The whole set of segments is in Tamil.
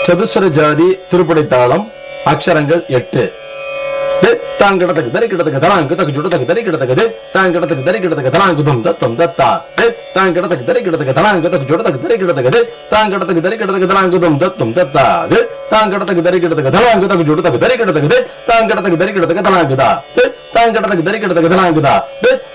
சதுஸ்வர ஜாதி திருப்படைத்தாளம் அக்ஷரங்கள் 8. தாங்கிடத்துக்கு தரிக்கிடத்துக்கு தலாங்கு தக்கு சுடத்துக்கு தரிக்கிடத்துக்கு தாங்கிடத்துக்கு தரிக்கிடத்துக்கு தலாங்கு தும் தத்தம் தத்தா தாங்கிடத்துக்கு தரிக்கிடத்துக்கு தலாங்கு தக்கு சுடத்துக்கு தரிக்கிடத்துக்கு தாங்கிடத்துக்கு தரிக்கிடத்துக்கு தலாங்கு தும் தத்தம் தத்தா தாங்கிடத்துக்கு தரிக்கிடத்துக்கு தலாங்கு தக்கு சுடத்துக்கு தரிக்கிடத்துக்கு தாங்கிடத்துக்கு தரிக்கிடத்துக்கு தலாங்குதா தாங்கிடத்துக்கு தரிக்கிடத்துக்கு தலாங்குதா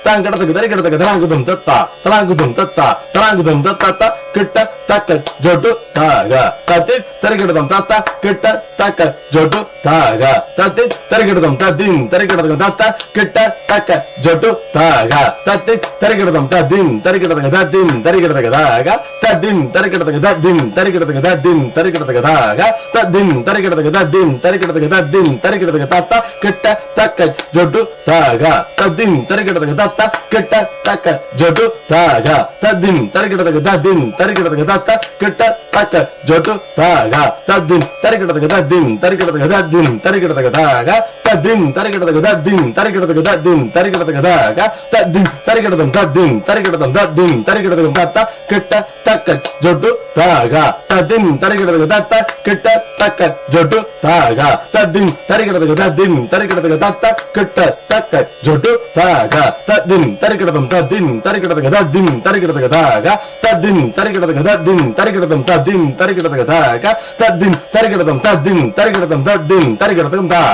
தாங்கிடத்துக்கு தரிக்கிடத்துக்கு தலாங்குதும் தத்தா தலாங்குதும் தத்தா தலாங்குதும் தத்தா கிட்ட தக்க ஜொட்டு தாக தத்தி தரிக்கிடதும் தத்தா கிட்ட தக்க ஜொட்டு தாக தத்தி தரிக்கிடதும் தத்தின் தரிக்கிடத்துக்கு தத்தா கிட்ட தக்க ஜொட்டு தாக தத்தி தரிக்கிடதும் தத்தின் தரிக்கிடத்துக்கு தத்தின் தரிக்கிடத்துக்கு தாக தத்தின் தரிக்கிடத்துக்கு தத்தின் தரிக்கிடத்துக்கு தத்தின் தரிக்கிடத்துக்கு தாக தத்தின் தரிக்கிடத்துக்கு தத்தின் தரிக்கிடத்துக்கு தத்தின் தரிக்கிடத்துக்கு தத்தா கிட்ட தக்க ஜொட்டு தாக தத்தின் தரிக்கிடத்துக்கு தத்தா கிட்ட தக்க ஜொட்டு தாக தத்தின் தரிக்கிடத்துக்கு தத்தின் தரிக்கிடத்துக்கு தத்தா கிட்ட தக்க ஜொட்டு தாக தத்தின் தரிக்கிடத்துக்கு தத்தின் தரிக்கிடத்துக்கு தத்தின் தரிக்கிடத்துக்கு தாக தத்தின் தரிக்கிடத்துக்கு தத்தின் தரிக்கிடத்துக்கு தத்தின் தரிக்கிடத்துக்கு தாக தத்தின் தரிக்கிடத்தும் தத்தின் தரிக்கிடத்தும் தத்தின் தரிக்கிடத்துக்கு தத்தா கிட்ட தக்க ஜொட்டு தாக தத்தின் தரிக்கிடத்துக்கு தத்தா கிட்ட தக்க ஜொட்டு தாக தத்தின் தரிக்கிடத்துக்கு தத்தின் தரிக்கிடத்துக்கு தத்தா கிட்ட தக்க ஜொட்டு தாக தத்தின் தரிக்கிடத்தும் தத்தின் தரிக்கிடத்துக்கு தத்தின் தரிக்கிடத்துக்கு தாக தத்தின் தரிக்கிடத்துக்கு தத்தின் தரிக்கிடத்தும் தத்தின் தரிக்கிடத்துக்கு தாக தத்தின் தரிக்கிடத்தும் தத்தின் தரிக்கிடத்தும் தத்தின் தரிக்கிடத்தும் தா